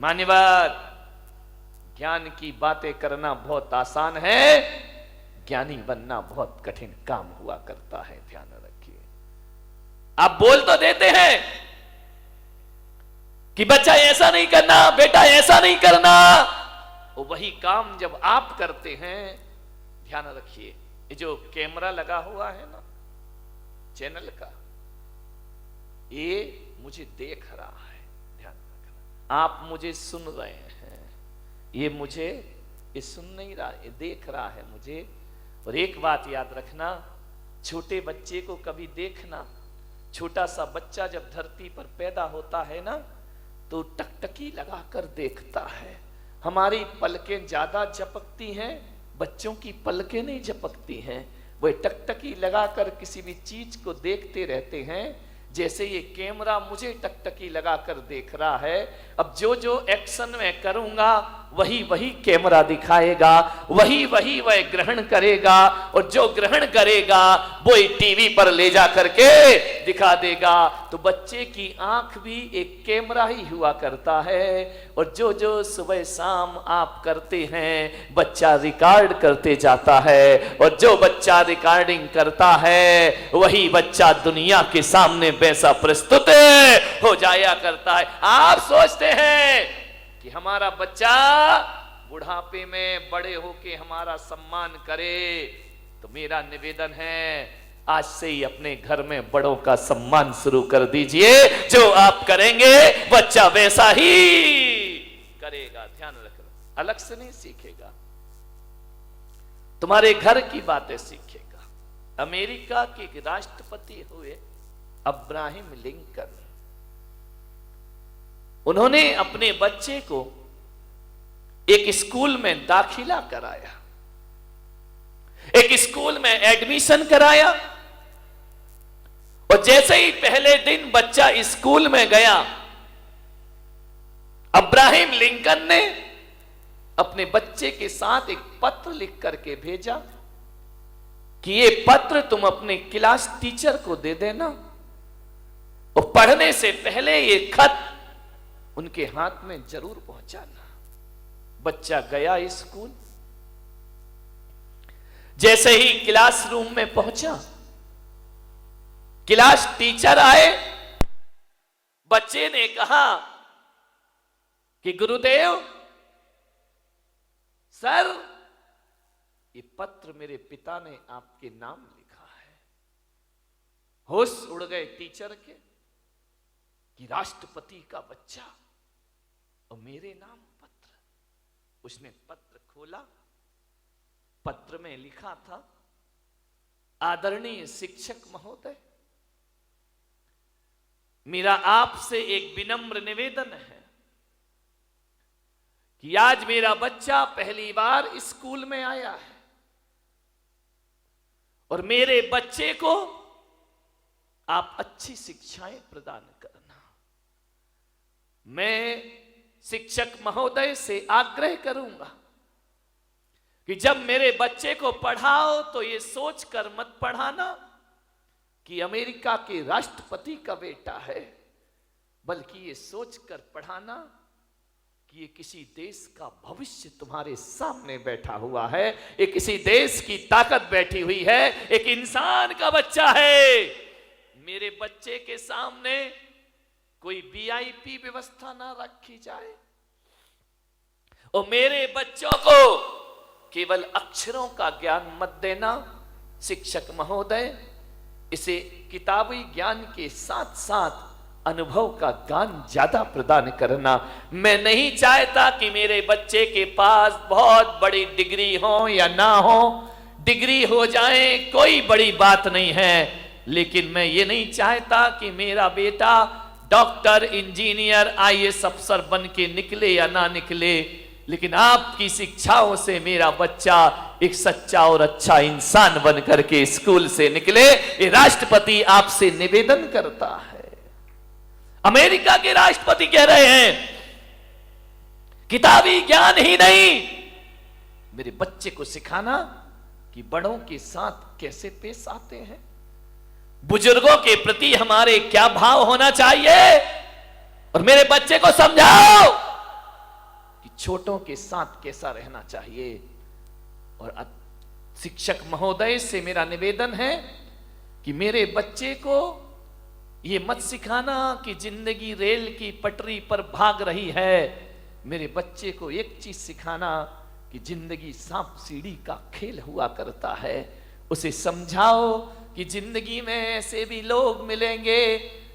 मान्यवर, ज्ञान की बातें करना बहुत आसान है, ज्ञानी बनना बहुत कठिन काम हुआ करता है, ध्यान रखिए। आप बोल तो देते हैं कि बच्चा ऐसा नहीं करना, बेटा ऐसा नहीं करना, वही काम जब आप करते हैं, ध्यान रखिए, ये जो कैमरा लगा हुआ है ना चैनल का, ये मुझे देख रहा है, ध्यान रखना। आप मुझे सुन रहे हैं, ये मुझे ये सुन नहीं रहा, ये देख रहा है मुझे। और एक बात याद रखना, छोटे बच्चे को कभी देखना, छोटा सा बच्चा जब धरती पर पैदा होता है ना, तो टकटकी लगाकर देखता है। हमारी पलकें ज्यादा झपकती हैं, बच्चों की पलकें नहीं झपकती हैं। वे टकटकी लगाकर किसी भी चीज को देखते रहते हैं। जैसे ये कैमरा मुझे टकटकी लगाकर देख रहा है, अब जो जो एक्शन मैं करूंगा वही वही कैमरा दिखाएगा, वही वही वह ग्रहण करेगा, और जो ग्रहण करेगा वो टीवी पर ले जा करके दिखा देगा। तो बच्चे की आंख भी एक कैमरा ही हुआ करता है, और जो जो सुबह शाम आप करते हैं बच्चा रिकॉर्ड करते जाता है, और जो बच्चा रिकॉर्डिंग करता है वही बच्चा दुनिया के सामने वैसा प्रस्तुत हो जाया करता है। आप सोचते हैं कि हमारा बच्चा बुढ़ापे में बड़े होके हमारा सम्मान करे, तो मेरा निवेदन है आज से ही अपने घर में बड़ों का सम्मान शुरू कर दीजिए। जो आप करेंगे बच्चा वैसा ही करेगा, ध्यान रखना। अलग से नहीं सीखेगा, तुम्हारे घर की बातें सीखेगा। अमेरिका के राष्ट्रपति हुए अब्राहम लिंकन, उन्होंने अपने बच्चे को एक स्कूल में दाखिला कराया, एक स्कूल में एडमिशन कराया, और जैसे ही पहले दिन बच्चा स्कूल में गया, अब्राहम लिंकन ने अपने बच्चे के साथ एक पत्र लिख करके भेजा कि ये पत्र तुम अपने क्लास टीचर को दे देना, और पढ़ने से पहले ये खत उनके हाथ में जरूर पहुंचाना। बच्चा गया स्कूल, जैसे ही क्लासरूम में पहुंचा, क्लास टीचर आए, बच्चे ने कहा कि गुरुदेव सर, ये पत्र मेरे पिता ने आपके नाम लिखा है। होश उड़ गए टीचर के कि राष्ट्रपति का बच्चा और मेरे नाम पत्र। उसने पत्र खोला, पत्र में लिखा था, आदरणीय शिक्षक महोदय, मेरा आपसे एक विनम्र निवेदन है कि आज मेरा बच्चा पहली बार स्कूल में आया है, और मेरे बच्चे को आप अच्छी शिक्षाएं प्रदान करना। मैं शिक्षक महोदय से आग्रह करूंगा कि जब मेरे बच्चे को पढ़ाओ तो ये सोचकर मत पढ़ाना कि अमेरिका के राष्ट्रपति का बेटा है, बल्कि ये सोचकर पढ़ाना कि ये किसी देश का भविष्य तुम्हारे सामने बैठा हुआ है, ये किसी देश की ताकत बैठी हुई है, एक इंसान का बच्चा है। मेरे बच्चे के सामने कोई वीआईपी व्यवस्था ना रखी जाए, और मेरे बच्चों को केवल अक्षरों का ज्ञान मत देना। शिक्षक महोदय, इसे किताबी ज्ञान के साथ साथ अनुभव का ज्ञान ज्यादा प्रदान करना। मैं नहीं चाहता कि मेरे बच्चे के पास बहुत बड़ी डिग्री हो या ना हो, डिग्री हो जाए कोई बड़ी बात नहीं है, लेकिन मैं ये नहीं चाहता कि मेरा बेटा डॉक्टर, इंजीनियर, आईएएस अफसर बन के निकले या ना निकले, लेकिन आपकी शिक्षाओं से मेरा बच्चा एक सच्चा और अच्छा इंसान बन करके स्कूल से निकले। ये राष्ट्रपति आपसे निवेदन करता है। अमेरिका के राष्ट्रपति कह रहे हैं किताबी ज्ञान ही नहीं, मेरे बच्चे को सिखाना कि बड़ों के साथ कैसे पेश आते हैं, बुजुर्गों के प्रति हमारे क्या भाव होना चाहिए, और मेरे बच्चे को समझाओ छोटों के साथ कैसा रहना चाहिए। और शिक्षक महोदय से मेरा निवेदन है कि मेरे बच्चे को ये मत सिखाना कि जिंदगी रेल की पटरी पर भाग रही है। मेरे बच्चे को एक चीज सिखाना कि जिंदगी सांप सीढ़ी का खेल हुआ करता है। उसे समझाओ कि जिंदगी में ऐसे भी लोग मिलेंगे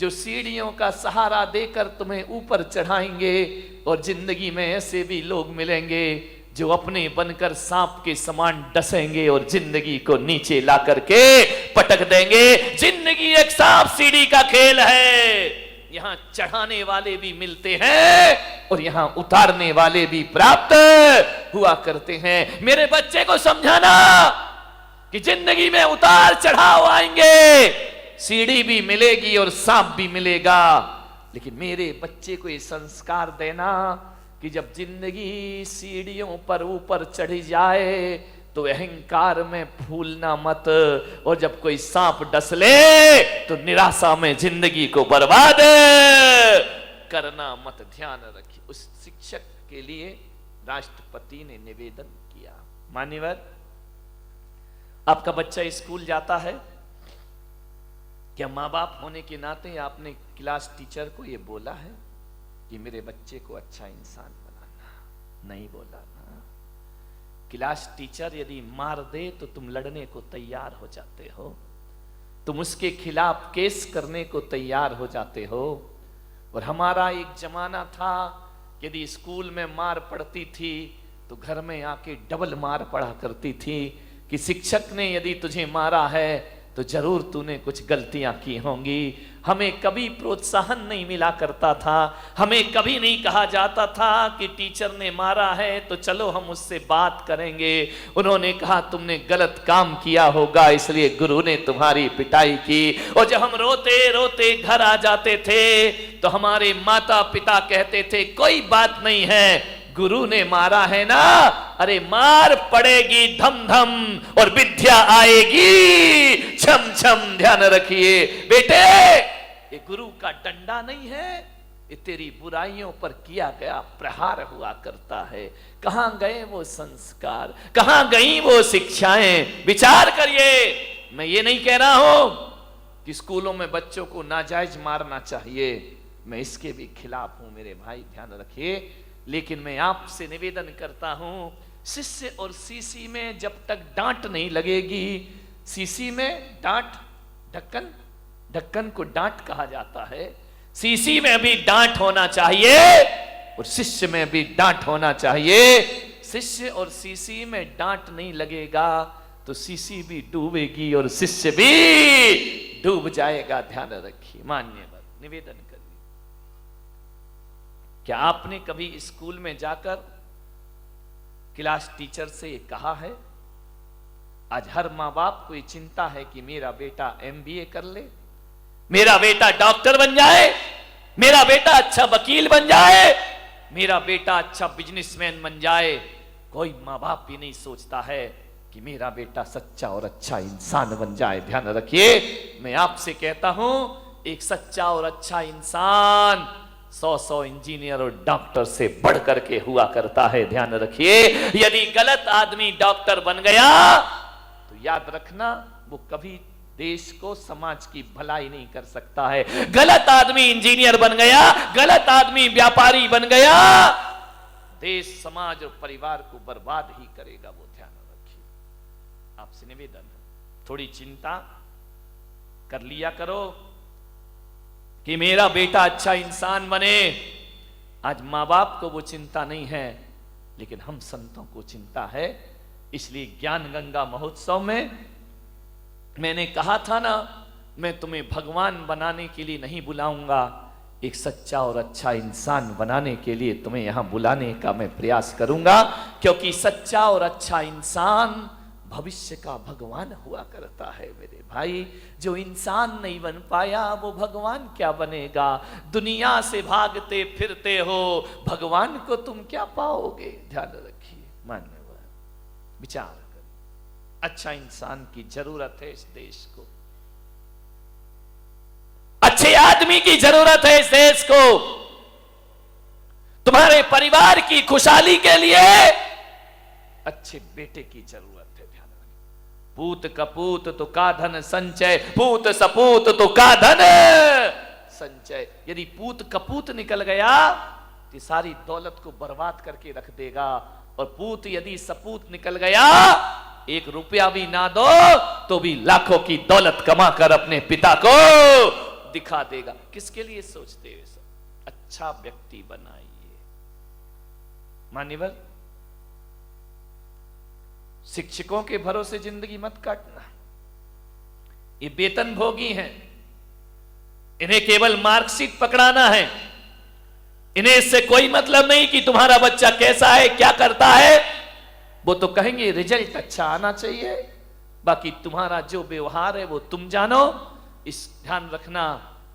जो सीढ़ियों का सहारा देकर तुम्हें ऊपर चढ़ाएंगे, और जिंदगी में ऐसे भी लोग मिलेंगे जो अपने बनकर सांप के समान डसेंगे और जिंदगी को नीचे ला करके पटक देंगे। जिंदगी एक सांप सीढ़ी का खेल है। यहां चढ़ाने वाले भी मिलते हैं और यहां उतारने वाले भी प्राप्त हुआ करते हैं। मेरे बच्चे को समझाना कि जिंदगी में उतार चढ़ाव आएंगे, सीढ़ी भी मिलेगी और सांप भी मिलेगा, लेकिन मेरे बच्चे को ये संस्कार देना कि जब जिंदगी सीढ़ियों पर ऊपर चढ़ी जाए तो अहंकार में फूलना मत, और जब कोई सांप डस ले तो निराशा में जिंदगी को बर्बाद करना मत। ध्यान रखिए। उस शिक्षक के लिए राष्ट्रपति ने निवेदन किया, मान्यवर आपका बच्चा स्कूल जाता है, क्या माँ बाप होने के नाते आपने क्लास टीचर को यह बोला है कि मेरे बच्चे को अच्छा इंसान बनाना? नहीं बोला ना। क्लास टीचर यदि मार दे तो तुम लड़ने को तैयार हो जाते हो, तुम उसके खिलाफ केस करने को तैयार हो जाते हो। और हमारा एक जमाना था, यदि स्कूल में मार पड़ती थी तो घर में आके डबल मार पड़ा करती थी कि शिक्षक ने यदि तुझे मारा है तो जरूर तूने कुछ गलतियां की होंगी। हमें कभी प्रोत्साहन नहीं मिला करता था, हमें कभी नहीं कहा जाता था कि टीचर ने मारा है तो चलो हम उससे बात करेंगे। उन्होंने कहा तुमने गलत काम किया होगा इसलिए गुरु ने तुम्हारी पिटाई की। और जब हम रोते रोते घर आ जाते थे तो हमारे माता पिता कहते थे कोई बात नहीं है, गुरु ने मारा है ना, अरे मार पड़ेगी धम धम और विद्या आएगी छम छम। ध्यान रखिए बेटे, ये गुरु का डंडा नहीं है, ये तेरी बुराइयों पर किया गया प्रहार हुआ करता है। कहां गए वो संस्कार, कहां गई वो शिक्षाएं? विचार करिए। मैं ये नहीं कह रहा हूं कि स्कूलों में बच्चों को नाजायज मारना चाहिए, मैं इसके भी खिलाफ हूं मेरे भाई, ध्यान रखिए। लेकिन मैं आपसे निवेदन करता हूं, शिष्य और सीसी में जब तक डांट नहीं लगेगी, सीसी में डांट, ढक्कन, ढक्कन को डांट कहा जाता है, सीसी में भी डांट होना चाहिए और शिष्य में भी डांट होना चाहिए। शिष्य और सीसी में डांट नहीं लगेगा तो सीसी भी डूबेगी और शिष्य भी डूब जाएगा। ध्यान रखिए। मान्यवर निवेदन करिए, क्या आपने कभी स्कूल में जाकर क्लास टीचर से कहा है? आज हर मां बाप को ये चिंता है कि मेरा बेटा MBA कर ले, मेरा बेटा डॉक्टर बन जाए, मेरा बेटा अच्छा वकील बन जाए, मेरा बेटा अच्छा बिजनेसमैन बन जाए। कोई मां बाप भी नहीं सोचता है कि मेरा बेटा सच्चा और अच्छा इंसान बन जाए। ध्यान रखिए, मैं आपसे कहता हूं एक सच्चा और अच्छा इंसान 100 इंजीनियर और डॉक्टर से बढ़ करके हुआ करता है। ध्यान रखिए, यदि गलत आदमी डॉक्टर बन गया तो याद रखना वो कभी देश को, समाज की भलाई नहीं कर सकता है। गलत आदमी इंजीनियर बन गया, गलत आदमी व्यापारी बन गया, देश, समाज और परिवार को बर्बाद ही करेगा वो। ध्यान रखिए। आपसे निवेदन है, थोड़ी चिंता कर लिया करो कि मेरा बेटा अच्छा इंसान बने। आज मां बाप को वो चिंता नहीं है, लेकिन हम संतों को चिंता है। इसलिए ज्ञान गंगा महोत्सव में मैंने कहा था ना, मैं तुम्हें भगवान बनाने के लिए नहीं बुलाऊंगा, एक सच्चा और अच्छा इंसान बनाने के लिए तुम्हें यहां बुलाने का मैं प्रयास करूंगा। क्योंकि सच्चा और अच्छा इंसान भविष्य का भगवान हुआ करता है मेरे भाई। जो इंसान नहीं बन पाया वो भगवान क्या बनेगा? दुनिया से भागते फिरते हो, भगवान को तुम क्या पाओगे? ध्यान रखिए। मान्यवर विचार कर, अच्छा इंसान की जरूरत है इस देश को, अच्छे आदमी की जरूरत है इस देश को। तुम्हारे परिवार की खुशहाली के लिए अच्छे बेटे की जरूरत है। ध्यान रखें, पूत कपूत तो का धन संचय, पूत सपूत तो का धन संचय। यदि पूत कपूत निकल गया तो सारी दौलत को बर्बाद करके रख देगा, और पूत यदि सपूत निकल गया, 1 रुपया भी ना दो तो भी लाखों की दौलत कमाकर अपने पिता को दिखा देगा। किसके लिए सोचते हो सब? अच्छा व्यक्ति बनाइए। मान्यवर, शिक्षकों के भरोसे जिंदगी मत काटना। ये वेतन भोगी हैं, इन्हें केवल मार्कशीट पकड़ाना है। इन्हें इससे कोई मतलब नहीं कि तुम्हारा बच्चा कैसा है, क्या करता है। वो तो कहेंगे रिजल्ट अच्छा आना चाहिए, बाकी तुम्हारा जो व्यवहार है वो तुम जानो। इस ध्यान रखना,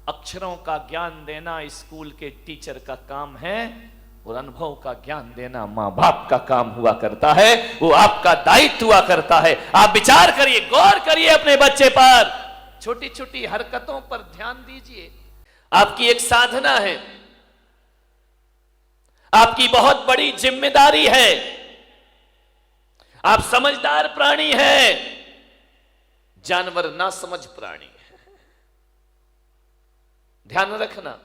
अक्षरों का ज्ञान देना स्कूल के टीचर का काम है, और अनुभव का ज्ञान देना मां बाप का काम हुआ करता है। वो आपका दायित्व हुआ करता है। आप विचार करिए, गौर करिए अपने बच्चे पर, छोटी छोटी हरकतों पर ध्यान दीजिए। आपकी एक साधना है, आपकी बहुत बड़ी जिम्मेदारी है। आप समझदार प्राणी हैं, जानवर ना समझ प्राणी है। ध्यान रखना,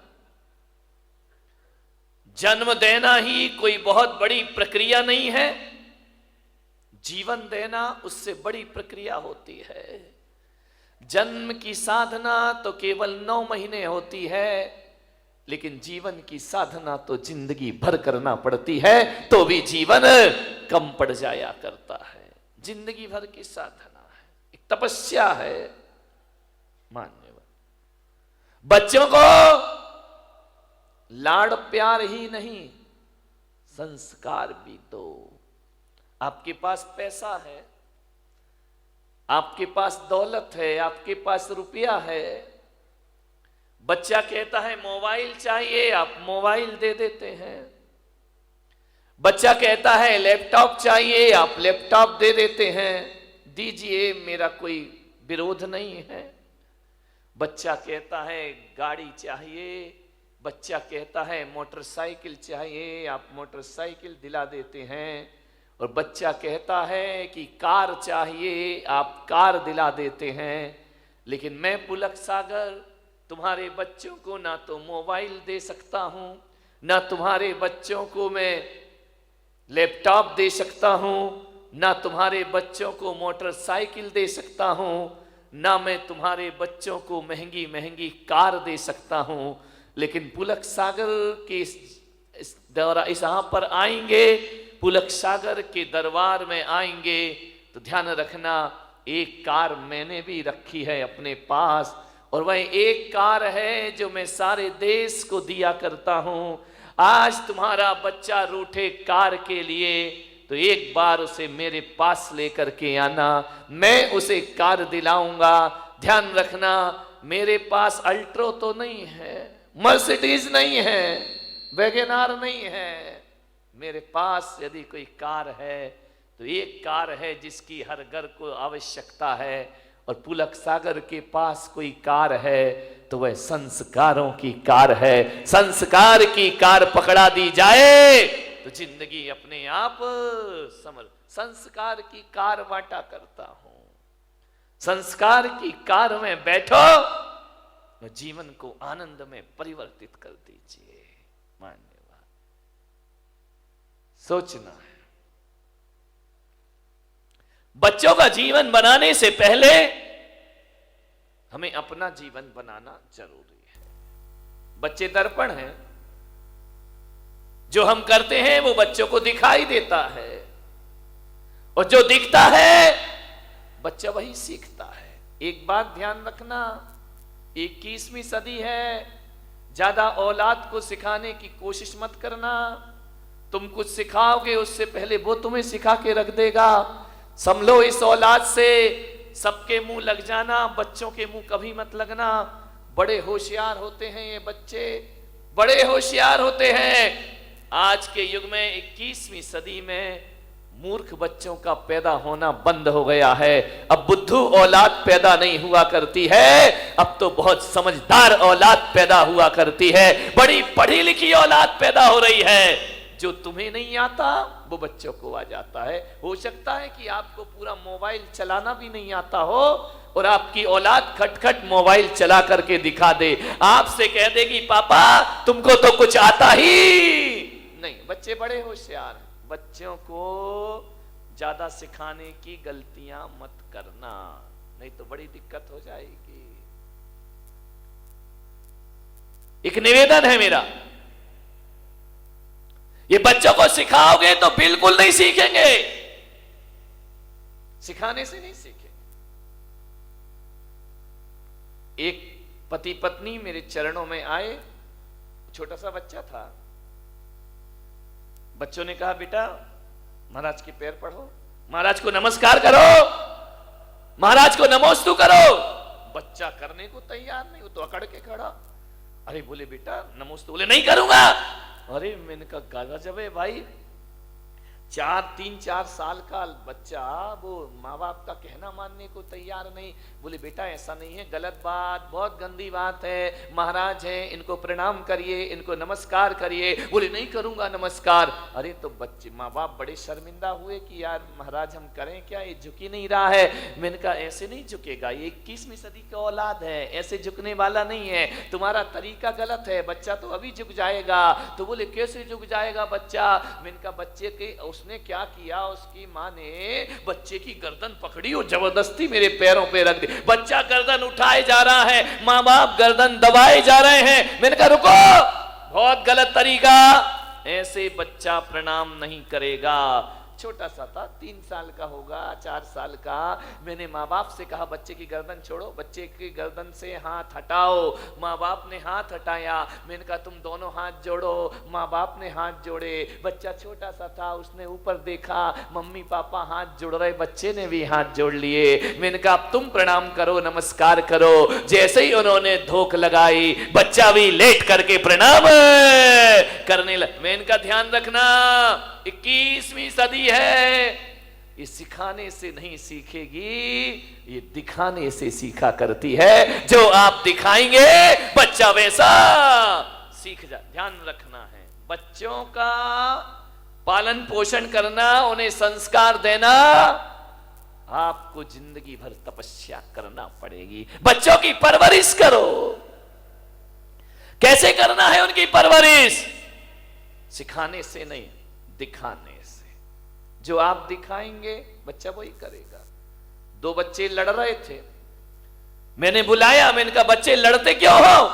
जन्म देना ही कोई बहुत बड़ी प्रक्रिया नहीं है, जीवन देना उससे बड़ी प्रक्रिया होती है। जन्म की साधना तो केवल 9 महीने होती है, लेकिन जीवन की साधना तो जिंदगी भर करना पड़ती है, तो भी जीवन कम पड़ जाया करता है। जिंदगी भर की साधना है, एक तपस्या है। मान्यवर, बच्चों को लाड़ प्यार ही नहीं, संस्कार भी दो। आपके पास पैसा है, आपके पास दौलत है, आपके पास रुपया है, बच्चा कहता है मोबाइल चाहिए, आप मोबाइल दे देते हैं। बच्चा कहता है लैपटॉप चाहिए, आप लैपटॉप दे देते हैं। दीजिए, मेरा कोई विरोध नहीं है। बच्चा कहता है गाड़ी चाहिए, बच्चा कहता है मोटरसाइकिल चाहिए, आप मोटरसाइकिल दिला देते हैं। और बच्चा कहता है कि कार चाहिए, आप कार दिला देते हैं। लेकिन मैं पुलक सागर तुम्हारे बच्चों को ना तो मोबाइल दे सकता हूं, ना तुम्हारे बच्चों को मैं लैपटॉप दे सकता हूं, ना तुम्हारे बच्चों को मोटरसाइकिल दे सकता हूं, ना मैं तुम्हारे बच्चों को महंगी महंगी कार दे सकता हूं। लेकिन पुलक सागर के इस यहाँ पर आएंगे, पुलक सागर के दरबार में आएंगे, तो ध्यान रखना, एक कार मैंने भी रखी है अपने पास, और वह एक कार है जो मैं सारे देश को दिया करता हूं। आज तुम्हारा बच्चा रूठे कार के लिए, तो एक बार उसे मेरे पास लेकर के आना, मैं उसे कार दिलाऊंगा। ध्यान रखना, मेरे पास अल्ट्रो तो नहीं है, मर्सिडीज नहीं है, वैगनार नहीं है। मेरे पास यदि कोई कार है तो एक कार है जिसकी हर घर को आवश्यकता है, और पुलक सागर के पास कोई कार है तो वह संस्कारों की कार है। संस्कार की कार पकड़ा दी जाए तो जिंदगी अपने आप समझ। संस्कार की कार बांटा करता हूं, संस्कार की कार में बैठो, जीवन को आनंद में परिवर्तित कर दीजिए। मान्यवर, सोचना है, बच्चों का जीवन बनाने से पहले हमें अपना जीवन बनाना जरूरी है। बच्चे दर्पण हैं, जो हम करते हैं वो बच्चों को दिखाई देता है, और जो दिखता है बच्चा वही सीखता है। एक बात ध्यान रखना, 21वीं सदी है, ज्यादा औलाद को सिखाने की कोशिश मत करना। तुम कुछ सिखाओगे उससे पहले वो तुम्हें सिखा के रख देगा। संभलो इस औलाद से, सबके मुंह लग जाना, बच्चों के मुंह कभी मत लगना। बड़े होशियार होते हैं ये बच्चे, बड़े होशियार होते हैं। आज के युग में 21वीं सदी में मूर्ख बच्चों का पैदा होना बंद हो गया है। अब बुद्धू औलाद पैदा नहीं हुआ करती है, अब तो बहुत समझदार औलाद पैदा हुआ करती है, बड़ी पढ़ी लिखी औलाद पैदा हो रही है। जो तुम्हें नहीं आता वो बच्चों को आ जाता है। हो सकता है कि आपको पूरा मोबाइल चलाना भी नहीं आता हो और आपकी औलाद खटखट मोबाइल चला करके दिखा दे, आपसे कह देगी पापा तुमको तो कुछ आता ही नहीं। बच्चे बड़े होशियार हैं, बच्चों को ज्यादा सिखाने की गलतियां मत करना, नहीं तो बड़ी दिक्कत हो जाएगी। एक निवेदन है मेरा, ये बच्चों को सिखाओगे तो बिल्कुल नहीं सीखेंगे, सिखाने से नहीं सीखेंगे। एक पति पत्नी मेरे चरणों में आए, छोटा सा बच्चा था। बच्चों ने कहा बेटा महाराज के पैर पढ़ो, महाराज को नमस्कार करो, महाराज को नमोस्तु करो। बच्चा करने को तैयार नहीं, वो तो अकड़ के खड़ा। अरे बोले बेटा नमोस्तु, बोले नहीं करूंगा। अरे मैंने कहा गजब है भाई, 3-4 साल का बच्चा वो माँ बाप का कहना मानने को तैयार नहीं। बोले बेटा ऐसा नहीं है, गलत बात, बहुत गंदी बात है, महाराज हैं इनको प्रणाम करिए, इनको नमस्कार करिए। बोले नहीं करूंगा नमस्कार। अरे तो बच्चे माँ बाप बड़े शर्मिंदा हुए कि यार महाराज हम करें क्या, ये झुक ही नहीं रहा है। मैंने कहा ऐसे नहीं झुकेगा, ये 21वीं सदी का औलाद है, ऐसे झुकने वाला नहीं है, तुम्हारा तरीका गलत है, बच्चा तो अभी झुक जाएगा। तो बोले कैसे झुक जाएगा बच्चा। मैंने कहा बच्चे के उसने क्या किया, उसकी माँ ने बच्चे की गर्दन पकड़ी और जबरदस्ती मेरे पैरों पे रख दी। बच्चा गर्दन उठाए जा रहा है, माँ बाप गर्दन दबाए जा रहे हैं। मैंने कहा रुको, बहुत गलत तरीका, ऐसे बच्चा प्रणाम नहीं करेगा। छोटा सा था, 3 साल का होगा, 4 साल का। मैंने माँ बाप से कहा बच्चे की गर्दन छोड़ो, बच्चे की गर्दन से हाथ हटाओ। माँ बाप ने हाथ हटाया। मैंने कहा तुम दोनों हाथ जोड़ो। माँ बाप ने हाथ जोड़े। बच्चा छोटा सा था, उसने ऊपर देखा, मम्मी पापा हाथ जोड़ रहे, बच्चे ने भी हाथ जोड़ लिए। मैंने कहा अब तुम प्रणाम करो, नमस्कार करो। जैसे ही उन्होंने धोख लगाई, बच्चा भी लेट करके प्रणाम करने लगा। मैंने कहा ध्यान रखना 21वीं सदी है, ये सिखाने से नहीं सीखेगी, ये दिखाने से सीखा करती है। जो आप दिखाएंगे बच्चा वैसा सीख जा। ध्यान रखना है, बच्चों का पालन पोषण करना, उन्हें संस्कार देना, आपको जिंदगी भर तपस्या करना पड़ेगी। बच्चों की परवरिश करो। कैसे करना है उनकी परवरिश? सिखाने से नहीं, दिखाने से। जो आप दिखाएंगे बच्चा वही करेगा। 2 बच्चे लड़ रहे थे, मैंने बुलाया, मैंने कहा बच्चे लड़ते क्यों हो?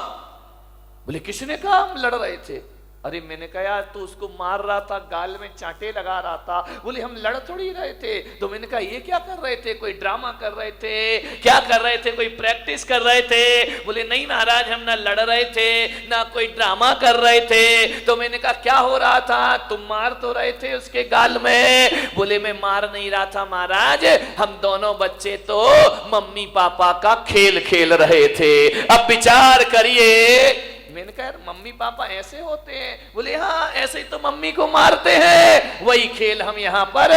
बोले किसने कहा हम लड़ रहे थे? अरे मैंने कहा यार तू उसको मार रहा था, गाल में चांटे लगा रहा था। बोले हम लड़ थोड़ी रहे थे। तो मैंने कहा ये क्या कर रहे थे? कोई ड्रामा कर रहे थे? क्या कर रहे थे? कोई प्रैक्टिस कर रहे थे? बोले नहीं महाराज हम ना लड़ रहे थे ना कोई ड्रामा कर रहे थे। तो मैंने कहा क्या हो रहा था? तुम मार तो रहे थे उसके गाल में। बोले मैं मार नहीं रहा था महाराज, हम दोनों बच्चे तो मम्मी पापा का खेल खेल रहे थे। अब विचार करिए। मैंने कहा मम्मी पापा ऐसे होते हैं? बोले हाँ ऐसे ही तो मम्मी को मारते हैं, वही खेल हम यहाँ पर।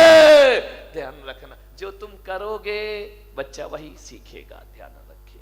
ध्यान रखना, जो तुम करोगे बच्चा वही सीखेगा। ध्यान